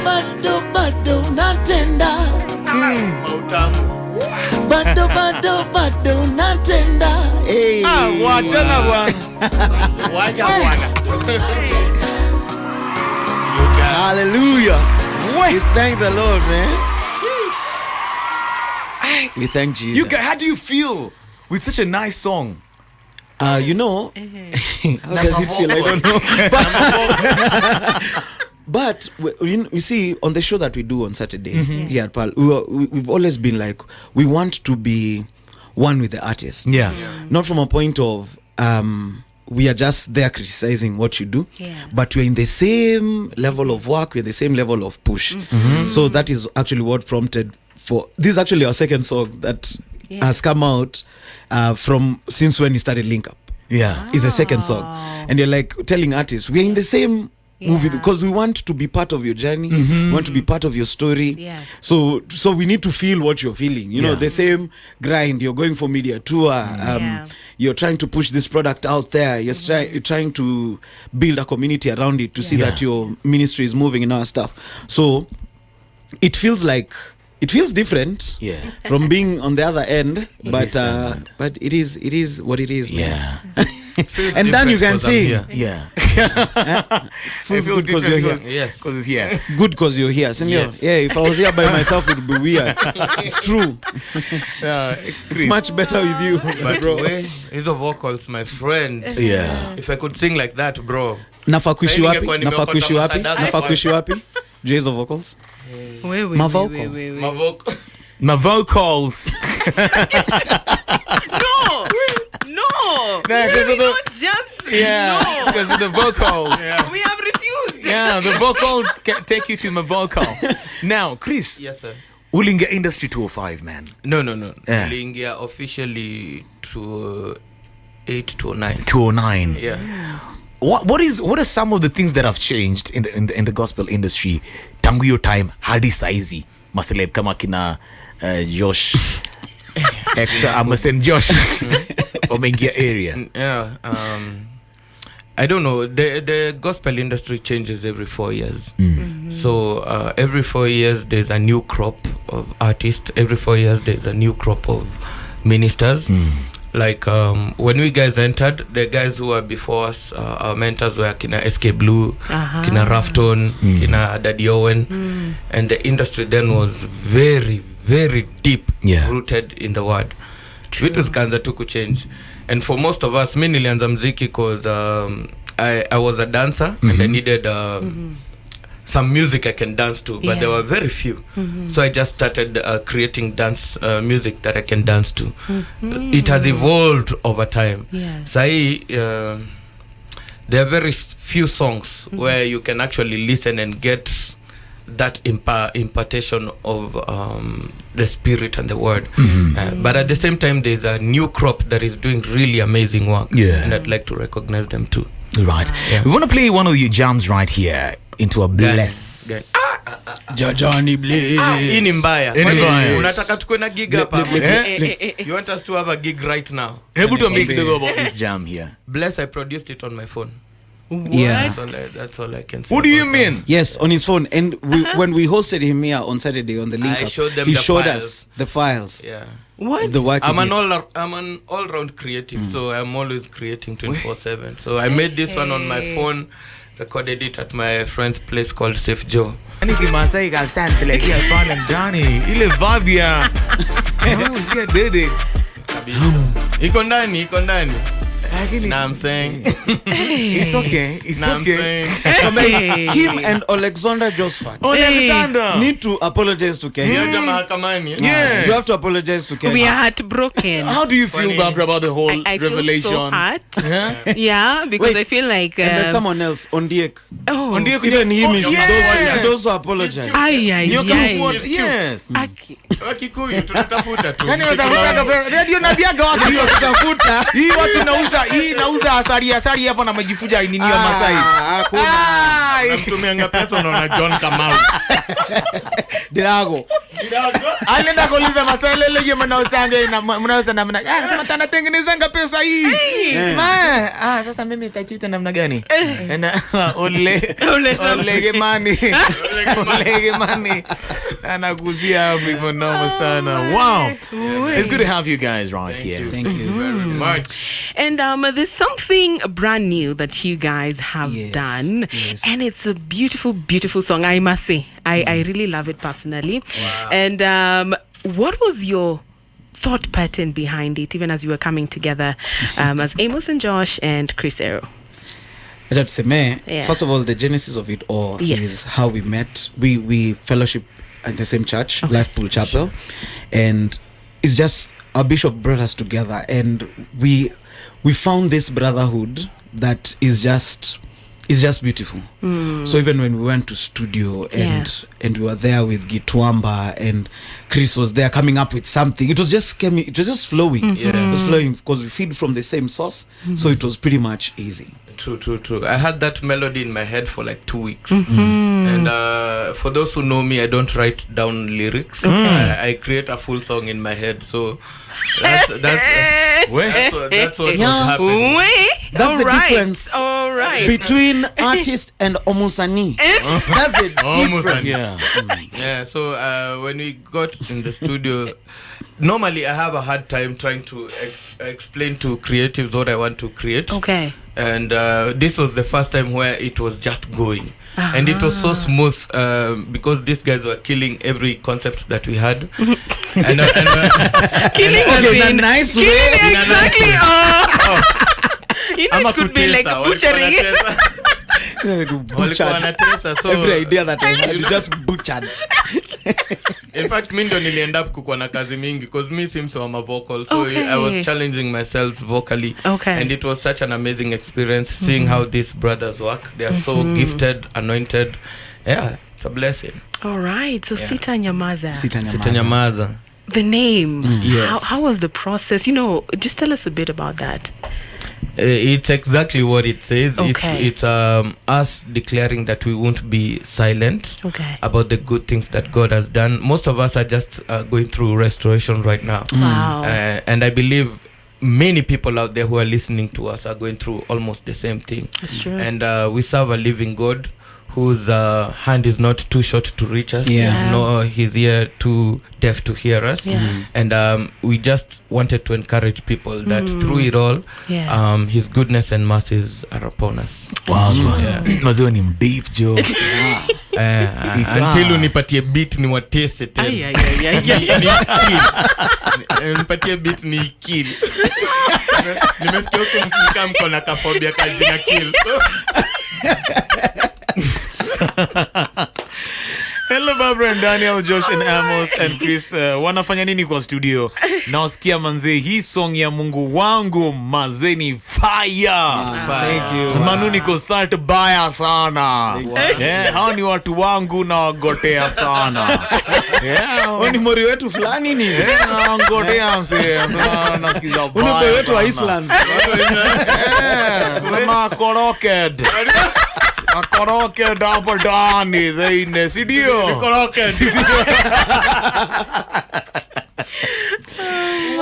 bado natenda. Bado natenda. Hey. Wacha na bwana. Hallelujah. We thank the Lord, man. We thank Jesus. You guys, how do you feel with such a nice song? You know, how does it feel? I don't know. But you see, on the show that we do on Saturday here at PAL, we've always been like, we want to be one with the artist. Yeah. Not from a point of we are just there criticizing what you do, but we're in the same level of work, we're the same level of push. So that is actually what prompted for this is actually our second song that has come out from since when we started Link Up. Yeah. It's the second song. And you're like telling artists, we're in the same movie because we want to be part of your journey, we want to be part of your story. So we need to feel what you're feeling, you know, the same grind. You're going for media tour, you're trying to push this product out there, you're trying to build a community around it to see that your ministry is moving and all that stuff. So it feels different from being on the other end, but it is what it is, man. And then you can sing. Feels good because you're here. Yes, because it's here. Good because you're here. Yes. Yeah, if I was here by myself, it would be weird. It's true. It's much better with you. But bro, hizo vocals, my friend. Yeah. If I could sing like that, bro. Nafakuishi wapi? J's of vocals. My vocals. No. Because of the vocals. We have refused. Yeah, the vocals can take you to my vocal. Now, Kris. Yes, sir. Ulinga Industry 205, man. No. Ulinga officially to 8 to 9. Yeah. What are some of the things that have changed in the gospel industry tangu hiyo time hadi saizi maseleb kama kina Josh Josh Omengia area? I don't know, the gospel industry changes every 4 years. So every 4 years there's a new crop of artists, every 4 years there's a new crop of ministers. Like when we guys entered, the guys who were before us, our mentors were Kina SK Blue, Kina Rafton, Kina Daddy Owen, and the industry then was very, very deep rooted in the word. Vitu zikaanza tu kuchange. And for most of us, mi nilianza mziki because I was a dancer and I needed some music I can dance to, but there were very few. So I just started creating dance music that I can dance to. It has evolved over time. Sai, there are very few songs where you can actually listen and get that impartation of the spirit and the word. But at the same time, there's a new crop that is doing really amazing work, and I'd like to recognize them too. Right. We want to play one of your jams right here into a bless. Johnny Bless. Hii ni mbaya. Unataka tukue na gig hapa? You want us to have a gig right now? Hebu tuambie kidogo about this jam here. Bless, I produced it on my phone. Yeah, that's all I can say. What do you mean? Yes, on his phone. And when we hosted him here on Saturday on the Link Up, he showed us the files. Yeah. What? The work. I'm an all-round creative, so I'm always creating 24/7. So I made this one on my phone, recorded it at my friend's place called Safe Joe. Ani kimasai ka santelekea pale ndani ile vibe ya usikia dede iko ndani Nah, I'm saying it's okay. I'm saying him and Alexander Josephat need to apologize to Kenya. You have to apologize to Kenya. We are heartbroken. How do you feel about the whole I revelation? feel so hurt. Yeah, because Wait, I feel like and there's someone else, Ondiek. Ondiek, even him, he should also apologize. Yes. Wakikuyu tunatafuta tu. Yaani radio nabiaga watu tunatafuta. Hii watu nauza asari hapa na majifuja nini ya Masai. Hakuna. Namtumia pesa unaona John Kamau. Drago. Alienda kuuliza maswali leo yeye mnaosa namna. Sema tanatengenezanga pesa hii. Sema sasa mimi nitajiita namna gani? Na ole gemani. Ole gemani. Anakuzia hapo hivyo noma sana. Wow. It's good to have you guys right here. Thank you very much. And there's something brand new that you guys have done. Yes. And it's a beautiful, beautiful song, I must say. I really love it personally. Wow. And what was your thought pattern behind it, even as you were coming together as Amos and Josh and Kris Erroh? First of all, the genesis of it all is how we met. We fellowship at the same church, Life Pool Chapel, and it's just our bishop brought us together, and we found this brotherhood that is just beautiful. So even when we went to studio and we were there with Gitwamba and Kris was there coming up with something, it was just flowing. It was flowing because we feed from the same source. So it was pretty much easy. True. I had that melody in my head for like 2 weeks. And for those who know me, I don't write down lyrics. I create a full song in my head. So that's what was happening. That's the difference between artist and Omosani. That's the difference. Yeah. So when we got in the studio, normally I have a hard time trying to explain to creatives what I want to create. Okay. And this was the first time where it was just going. And it was so smooth because these guys were killing every concept that we had. and Killing in a nice way. Exactly. You know, it could be like a butchery. So every idea that I had, you just butchered. In fact, mi ndo niliend up kukuwa na kazi mingi because me seems so I'm a vocal, so I was challenging myself vocally. And it was such an amazing experience seeing how these brothers work. They are so gifted, anointed. Yeah, it's a blessing. All right, so Sita Nyamaza. Sita Nyamaza. The name. Yes. How was the process? You know, just tell us a bit about that. It's exactly what it says. Okay. It's us declaring that we won't be silent about the good things that God has done. Most of us are just going through restoration right now. Wow. And I believe many people out there who are listening to us are going through almost the same thing. That's true. And we serve a living God whose hand is not too short to reach us, nor his ear too deaf to hear us. And we just wanted to encourage people that through it all, his goodness and mercies are upon us. Wow. Maziwa ni deep Joe. Until unipatie beat ni watese tena. Unipatie beat ni kill. Nimesikia huko mko na kafobia kazi na kill. Hello Barbara and Daniel, Josh and Amos and Kris. Wanafanya nini kwa studio? Naosikia manze hii song ya Mungu wangu manze ni fire. Thank you. Manu niko salt baya sana. Hao ni watu wangu na wagotea sana. Oni mori wetu fulani ni. Na ngotea mse. Nasikiza baya. Oni wetu wa Islands. Kama koroked. Akoroke dapo dani zeine sidio Koroke.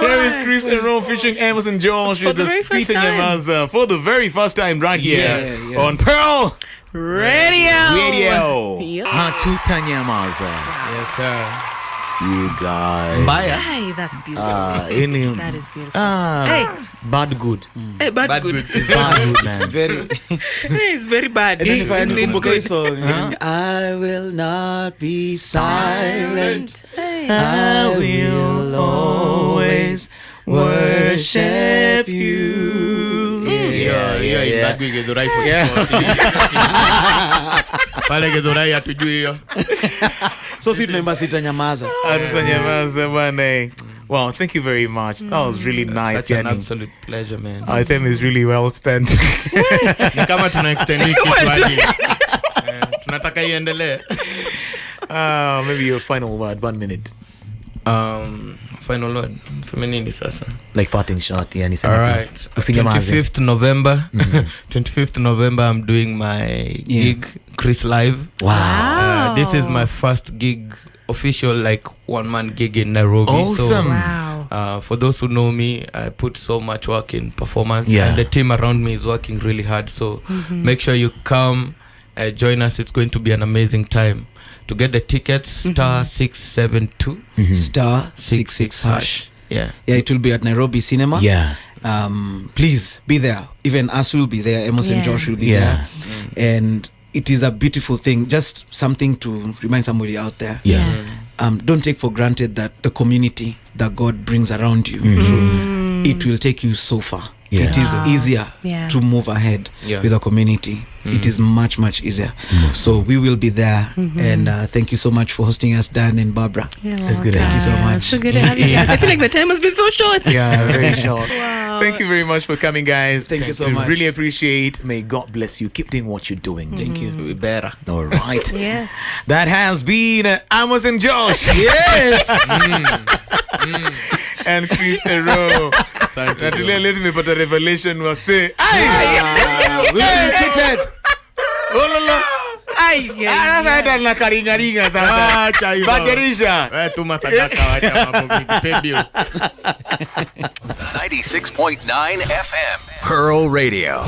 Here is Kris and Erroh featuring Amos and Josh with the Sita Nyamaza for the very first time right here on Pearl Radio. Hatuta Nyamaza. Yes, sir. You guys. Mbaya. Hey, that's beautiful. That is beautiful. Bad good. Hey, bad good. It's bad good, man. It's very bad. And then if I nikumbuka song, I will not be silent. I will always worship you. Yeah. Bad good gedurai for pale gedurai hatujui hiyo. So si tunaimba Sita Nyamaza. Sita Nyamaza bwana. Wow, thank you very much. That was really nice. Such an absolute pleasure, man. Our time is really well spent. Ni kama tuna extend kitu hadi. Tunataka iendelee. Maybe your final word, 1 minute. Final word. So many sasa. Like parting shot, yani all right. 25th November. 25th November, I'm doing my gig, Kris Live. Wow. This is my first gig, official like one-man gig in Nairobi. Awesome. So, Wow. for those who know me, I put so much work in performance, and the team around me is working really hard. So make sure you come, join us. It's going to be an amazing time. To get the tickets, star 672 star 66 hash. Yeah, it will be at Nairobi Cinema. Please be there. Even us will be there. Amos and Josh will be there. And it is a beautiful thing. Just something to remind somebody out there. Don't take for granted that the community that God brings around you, it will take you so far. It is easier to move ahead with a community. It is much easier. So we will be there. And thank you so much for hosting us, Dan and Barbara. It's good. Thank you so much. So good to have you guys. I feel like the time has been so short. Yeah, very short. Wow. Thank you very much for coming, guys. Thank you so We much. really appreciate. May God bless you. Keep doing what you're doing. Thank you. we better. All right. Yeah. That has been Amos and Josh. Yes. And Kris Erroh. Let me put a revelation was say. We've been cheated. Oh la la. Sasa na karinga sasa. Badirisha. Tuma sadaka wacha mambo vipi. 96.9 FM Pearl Radio.